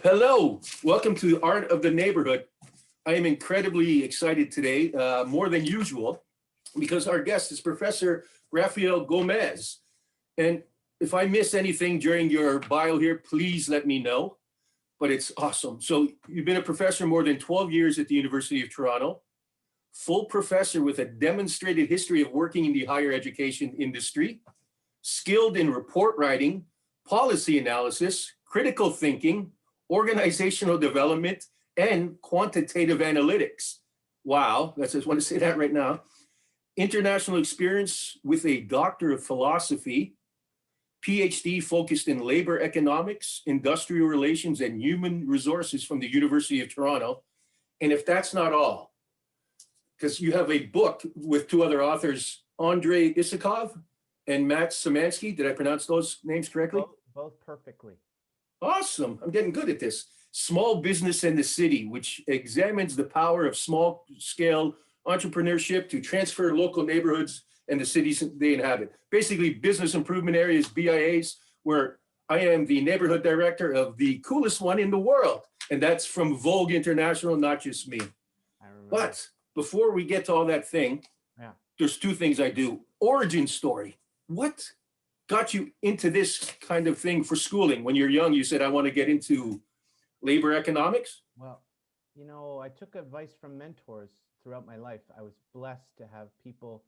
Hello, welcome to the Art of the Neighborhood. I am incredibly excited today, more than usual, because our guest is Professor Rafael Gomez. And if I miss anything during your bio here, please let me know, but it's awesome. So you've been a professor more than 12 years at the University of Toronto, full professor with a demonstrated history of working in the higher education industry, skilled in report writing, policy analysis, critical thinking, organizational development, and quantitative analytics. Wow, I just want to say that right now. International experience with a Doctor of Philosophy, PhD focused in labor economics, industrial relations, and human resources from the University of Toronto. And if that's not all, because you have a book with two other authors, Andrei Isakov and Matt Szymanski. Did I pronounce those names correctly? Both perfectly. Awesome. I'm getting good at this. Small Business in the City, which examines the power of small scale entrepreneurship to transfer local neighborhoods and the cities they inhabit. Basically, business improvement areas, BIAs, where I am the neighborhood director of the coolest one in the world. And that's from Vogue International, not just me. But before we get to all that thing, there's two things I do. Origin story. What got you into this kind of thing for schooling? When you're young, you said, I want to get into labor economics? Well, I took advice from mentors throughout my life. I was blessed to have people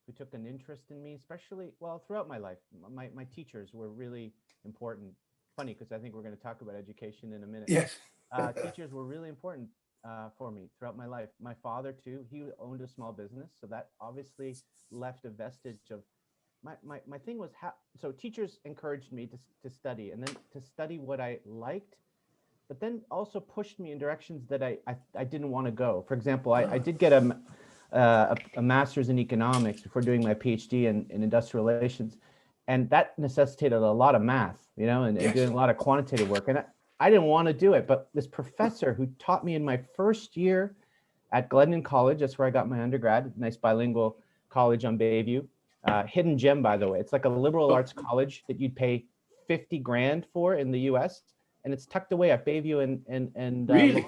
who took an interest in me, especially, throughout my life. My teachers were really important. Funny, because I think we're going to talk about education in a minute. Yes. Teachers were really important for me throughout my life. My father, too, he owned a small business. So that obviously left a vestige of my thing was so teachers encouraged me to study and then to study what I liked, but then also pushed me in directions that I didn't want to go. For example, I did get a master's in economics before doing my PhD in industrial relations. And that necessitated a lot of math, and doing a lot of quantitative work. And I didn't want to do it, but this professor who taught me in my first year at Glendon College, that's where I got my undergrad, nice bilingual college on Bayview. Hidden gem, by the way. It's like a liberal arts college that you'd pay 50 grand for in the US, and it's tucked away at Bayview and really?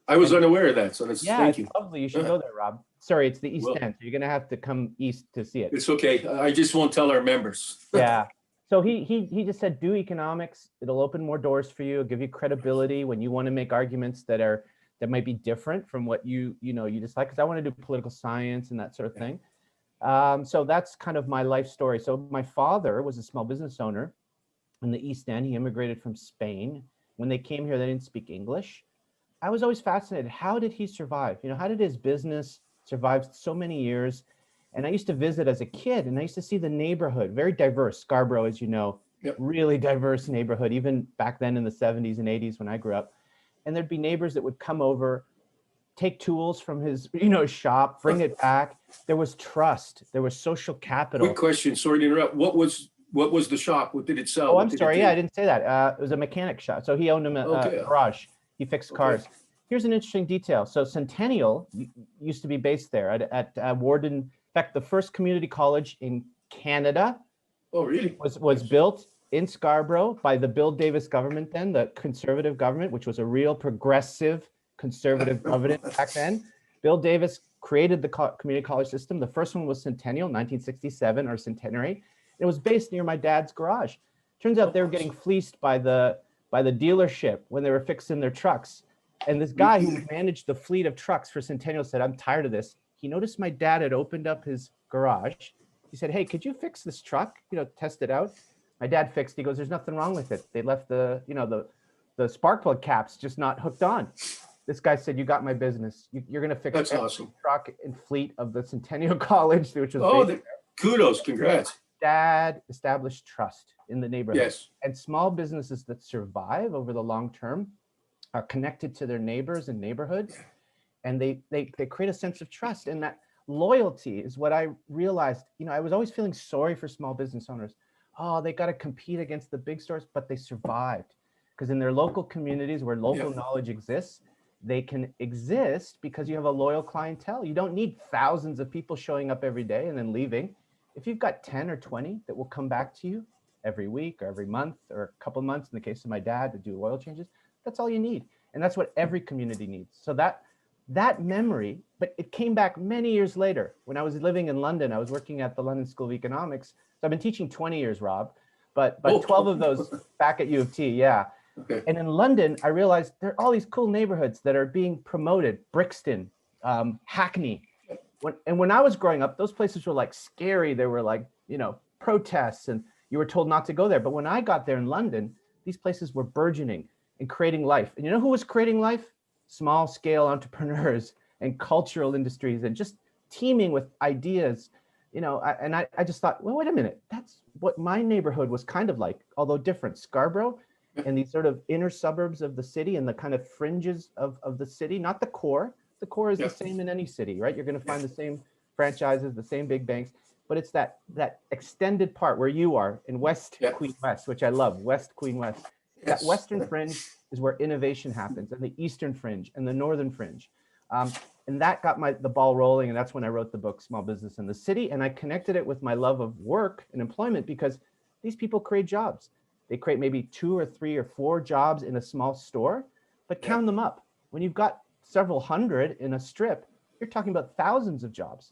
I was unaware of that, so that's thank you. It's lovely. You should go there, Rob. Sorry, it's the East End, so you're gonna have to come east to see it. It's okay. I just won't tell our members. Yeah. So he just said, do economics. It'll open more doors for you. It'll give you credibility when you want to make arguments that might be different from what you dislike. Because I want to do political science and that sort of thing. So that's kind of my life story. So my father was a small business owner in the East End. He immigrated from Spain. When they came here, they didn't speak English. I was always fascinated. How did he survive? How did his business survive so many years? And I used to visit as a kid, and I used to see the neighborhood, very diverse. Scarborough, as you know, really diverse neighborhood, even back then in the 70s and 80s when I grew up. And there'd be neighbors that would come over, take tools from his, shop, bring it back. There was trust. There was social capital. Quick question. Sorry to interrupt. What was the shop? What did it sell? Oh, I'm sorry. Yeah, I didn't say that. It was a mechanic shop. So he owned a garage. He fixed cars. Here's an interesting detail. So Centennial used to be based there at Warden. In fact, the first community college in Canada. Oh, really? Was built in Scarborough by the Bill Davis government then, the conservative government, which was a real progressive conservative government back then. Bill Davis created the community college system. The first one was Centennial, 1967, or Centenary. It was based near my dad's garage. Turns out they were getting fleeced by the dealership when they were fixing their trucks. And this guy who managed the fleet of trucks for Centennial said, I'm tired of this. He noticed my dad had opened up his garage. He said, hey, could you fix this truck? Test it out. My dad fixed. He goes, there's nothing wrong with it. They left the spark plug caps just not hooked on. This guy said, you got my business. You're going to fix every truck and fleet of the Centennial College, which was kudos, congrats. Dad established trust in the neighborhood. Yes. And small businesses that survive over the long term are connected to their neighbors and neighborhood. And they create a sense of trust. And that loyalty is what I realized. I was always feeling sorry for small business owners. Oh, they got to compete against the big stores, but they survived. Because in their local communities where local knowledge exists, they can exist because you have a loyal clientele. You don't need thousands of people showing up every day and then leaving. If you've got 10 or 20 that will come back to you every week or every month or a couple of months, in the case of my dad, to do oil changes. That's all you need. And that's what every community needs. So that memory, but it came back many years later. When I was living in London, I was working at the London School of Economics. So I've been teaching 20 years, Rob, but 12 of those back at U of T, yeah. Okay. And in London, I realized there are all these cool neighborhoods that are being promoted. Brixton, Hackney. When I was growing up, those places were like scary. They were like, protests, and you were told not to go there. But when I got there in London, these places were burgeoning and creating life. And you know who was creating life? Small scale entrepreneurs and cultural industries, and just teeming with ideas. I just thought, well, wait a minute, that's what my neighborhood was kind of like, although different. Scarborough and these sort of inner suburbs of the city and the kind of fringes of the city, not the core. The core is the same in any city, right? You're going to find the same franchises, the same big banks, but it's that extended part where you are in West Queen West, which I love, West Queen West. That Western fringe is where innovation happens, and the Eastern fringe and the Northern fringe. And that got the ball rolling. And that's when I wrote the book, Small Business in the City. And I connected it with my love of work and employment, because these people create jobs. They create maybe 2 or 3 or 4 jobs in a small store, but count them up. When you've got several hundred in a strip, you're talking about thousands of jobs,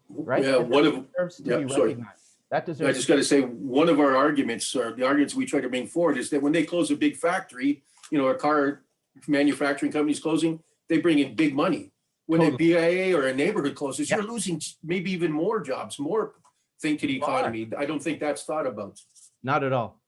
right? Yeah, deserves to be recognized. That deserves. I just got to say, one of our arguments, or the arguments we try to bring forward, is that when they close a big factory, a car manufacturing company's closing, they bring in big money. When a BIA or a neighborhood closes, you're losing maybe even more jobs, more thing to the economy. I don't think that's thought about. Not at all.